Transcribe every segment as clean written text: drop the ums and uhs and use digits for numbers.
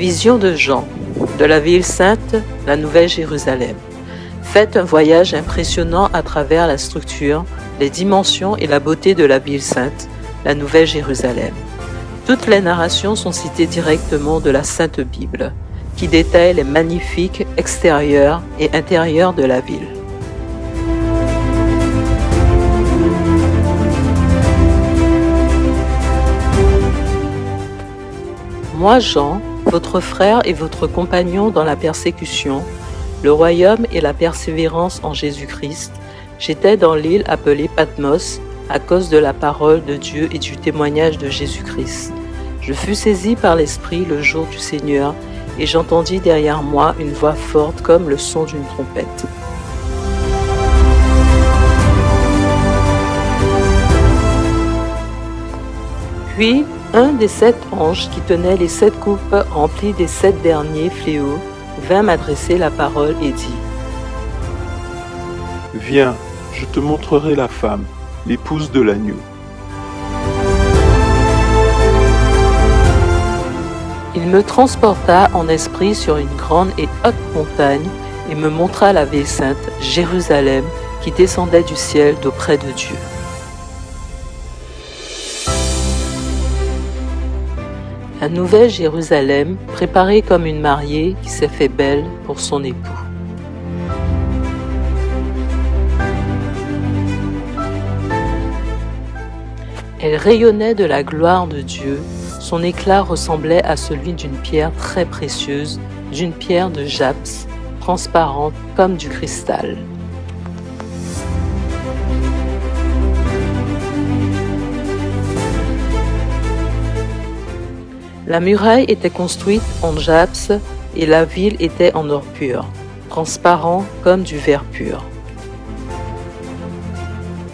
Vision de Jean, de la ville sainte, la Nouvelle Jérusalem. Faites un voyage impressionnant à travers la structure, les dimensions et la beauté de la ville sainte, la Nouvelle Jérusalem. Toutes les narrations sont citées directement de la Sainte Bible, qui détaille les magnifiques extérieurs et intérieurs de la ville. Moi, Jean, votre frère et votre compagnon dans la persécution, le royaume et la persévérance en Jésus-Christ, j'étais dans l'île appelée Patmos à cause de la parole de Dieu et du témoignage de Jésus-Christ. Je fus saisi par l'Esprit le jour du Seigneur et j'entendis derrière moi une voix forte comme le son d'une trompette. Puis, un des 7 anges qui tenait les 7 coupes remplies des 7 derniers fléaux vint m'adresser la parole et dit : « Viens, je te montrerai la femme, l'épouse de l'agneau. » Il me transporta en esprit sur une grande et haute montagne et me montra la ville sainte, Jérusalem, qui descendait du ciel d'auprès de Dieu. La Nouvelle Jérusalem, préparée comme une mariée qui s'est fait belle pour son époux. Elle rayonnait de la gloire de Dieu, son éclat ressemblait à celui d'une pierre très précieuse, d'une pierre de jaspis, transparente comme du cristal. La muraille était construite en jaspis et la ville était en or pur, transparent comme du verre pur.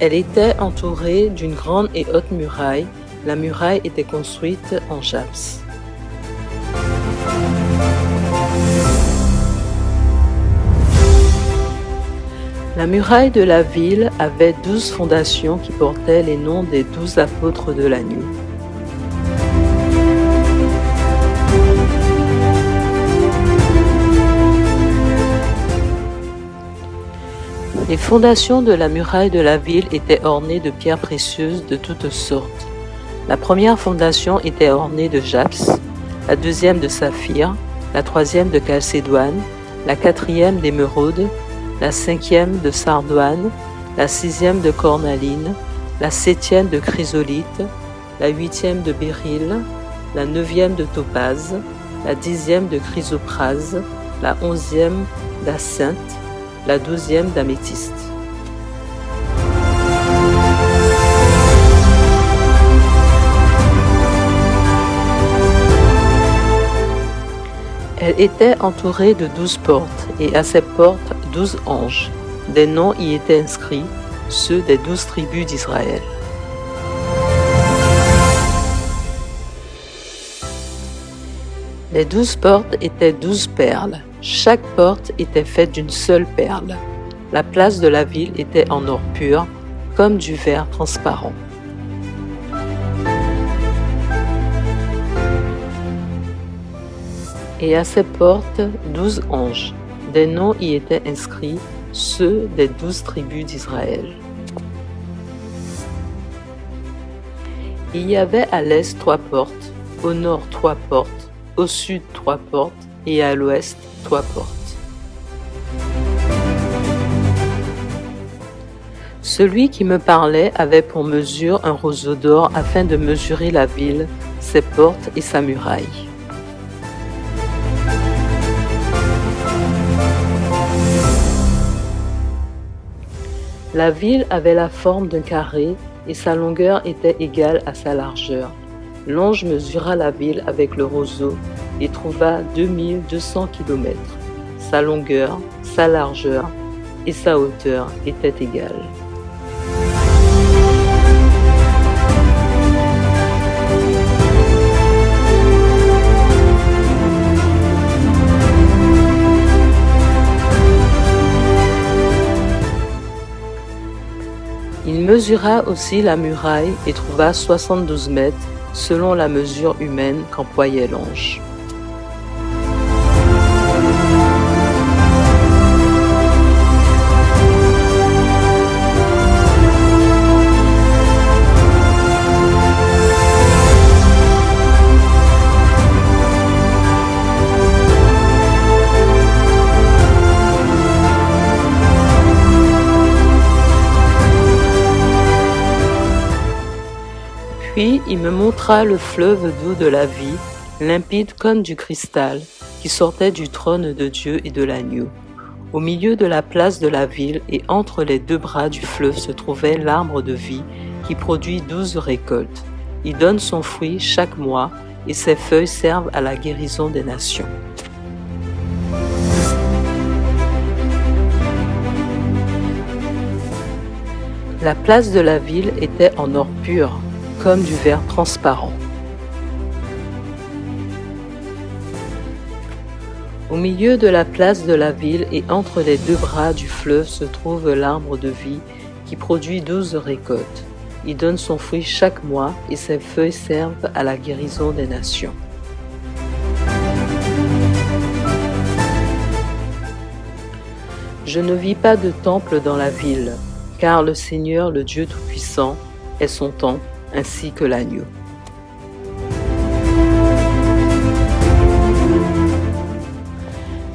Elle était entourée d'une grande et haute muraille. La muraille était construite en jaspis. La muraille de la ville avait 12 fondations qui portaient les noms des 12 apôtres de l'agneau. Les fondations de la muraille de la ville étaient ornées de pierres précieuses de toutes sortes. La première fondation était ornée de jaspis, la deuxième de saphir, la troisième de chalcédoine, la quatrième d'émeraude, la cinquième de sardoine, la sixième de cornaline, la septième de chrysolite, la huitième de béryl, la neuvième de topaze, la dixième de chrysoprase, la 11e d'hyacinthe, la 12e d'améthyste. Elle était entourée de 12 portes, et à ces portes 12 anges. Des noms y étaient inscrits, ceux des 12 tribus d'Israël. Les 12 portes étaient 12 perles. Chaque porte était faite d'une seule perle. La place de la ville était en or pur, comme du verre transparent. Et à ces portes, 12 anges. Des noms y étaient inscrits, ceux des 12 tribus d'Israël. Il y avait à l'est 3 portes, au nord 3 portes, au sud 3 portes, et à l'ouest 3 portes. Celui qui me parlait avait pour mesure un roseau d'or afin de mesurer la ville, ses portes et sa muraille. La ville avait la forme d'un carré et sa longueur était égale à sa largeur. L'ange mesura la ville avec le roseau et trouva 2200 km. Sa longueur, sa largeur et sa hauteur étaient égales. Il mesura aussi la muraille et trouva 72 mètres selon la mesure humaine qu'employait l'ange. Puis il me montra le fleuve d'eau de la vie, limpide comme du cristal, qui sortait du trône de Dieu et de l'agneau. Au milieu de la place de la ville et entre les deux bras du fleuve se trouvait l'arbre de vie qui produit 12 récoltes. Il donne son fruit chaque mois et ses feuilles servent à la guérison des nations. La place de la ville était en or pur, comme du verre transparent. Au milieu de la place de la ville et entre les deux bras du fleuve se trouve l'arbre de vie qui produit 12 récoltes. Il donne son fruit chaque mois et ses feuilles servent à la guérison des nations. Je ne vis pas de temple dans la ville, car le Seigneur, le Dieu Tout-Puissant, est son temple, ainsi que l'agneau.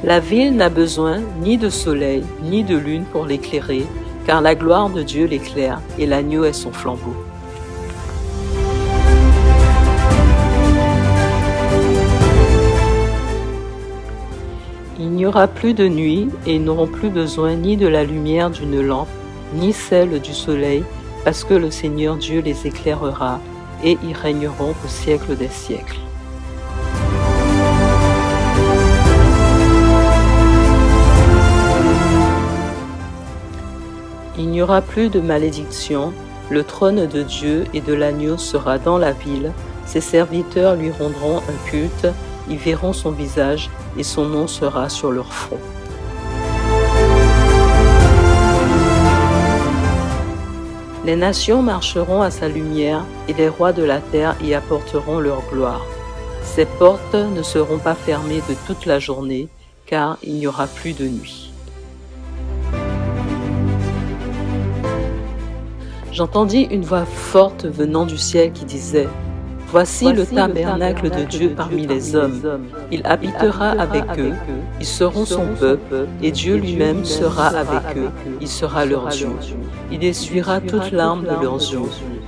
La ville n'a besoin ni de soleil, ni de lune pour l'éclairer, car la gloire de Dieu l'éclaire et l'agneau est son flambeau. Il n'y aura plus de nuit et ils n'auront plus besoin ni de la lumière d'une lampe, ni celle du soleil, parce que le Seigneur Dieu les éclairera et ils régneront au siècle des siècles. Il n'y aura plus de malédiction, le trône de Dieu et de l'agneau sera dans la ville, ses serviteurs lui rendront un culte, ils verront son visage et son nom sera sur leur front. Les nations marcheront à sa lumière et les rois de la terre y apporteront leur gloire. Ses portes ne seront pas fermées de toute la journée, car il n'y aura plus de nuit. J'entendis une voix forte venant du ciel qui disait « Voici le tabernacle de Dieu parmi les hommes. Il habitera avec eux, ils seront son peuple, et Dieu lui-même sera avec eux, il sera leur Dieu. Il essuiera toute larme de leurs yeux.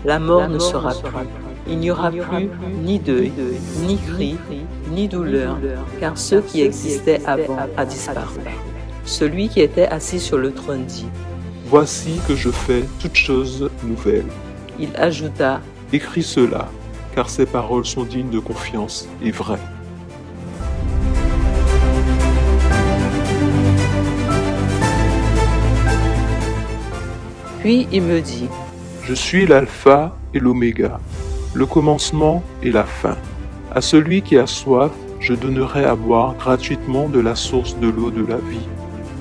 La mort ne sera plus. Il n'y aura plus ni deuil, ni cri, ni douleur, car ce qui existait avant a disparu. » Celui qui était assis sur le trône dit « Voici que je fais toutes choses nouvelles. » Il ajouta « Écris cela, car ces paroles sont dignes de confiance et vraies. » Puis il me dit « Je suis l'alpha et l'oméga, le commencement et la fin. À celui qui a soif, je donnerai à boire gratuitement de la source de l'eau de la vie.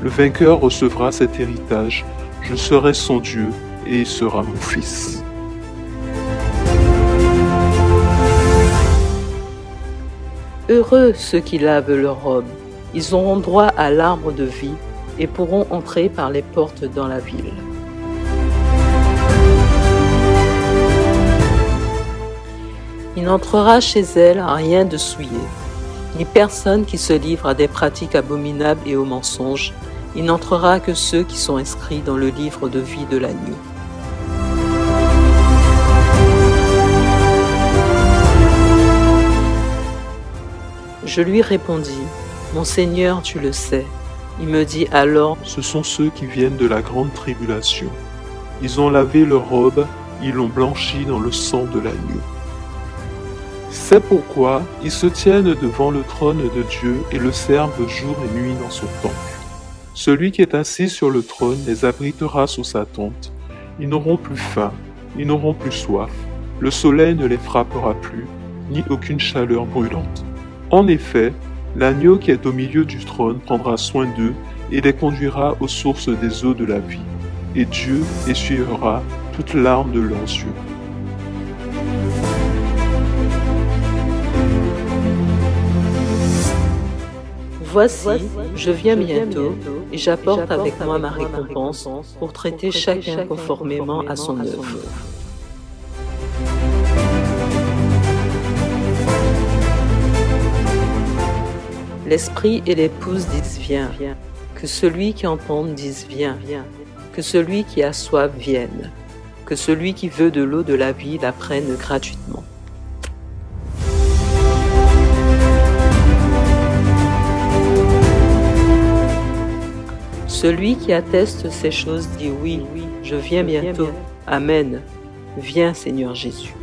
Le vainqueur recevra cet héritage. Je serai son Dieu et il sera mon fils. » Heureux ceux qui lavent leurs robes, ils auront droit à l'arbre de vie et pourront entrer par les portes dans la ville. Il n'entrera chez elle rien de souillé, ni personne qui se livre à des pratiques abominables et aux mensonges. Il n'entrera que ceux qui sont inscrits dans le livre de vie de l'agneau. Je lui répondis, « Mon Seigneur, tu le sais. » Il me dit alors, « Ce sont ceux qui viennent de la grande tribulation. Ils ont lavé leurs robes, ils l'ont blanchi dans le sang de l'agneau. C'est pourquoi ils se tiennent devant le trône de Dieu et le servent jour et nuit dans son temple. Celui qui est assis sur le trône les abritera sous sa tente. Ils n'auront plus faim, ils n'auront plus soif. Le soleil ne les frappera plus, ni aucune chaleur brûlante. En effet, l'agneau qui est au milieu du trône prendra soin d'eux et les conduira aux sources des eaux de la vie. Et Dieu essuiera toute larme de leurs yeux. » Voici, je viens bientôt, et j'apporte avec moi ma récompense pour traiter chacun conformément à son œuvre. L'esprit et l'épouse disent viens, que celui qui entende dise viens, que celui qui a soif vienne, que que celui qui veut de l'eau de la vie la prenne gratuitement. Celui qui atteste ces choses dit oui, je viens bientôt. Amen. Viens, Seigneur Jésus.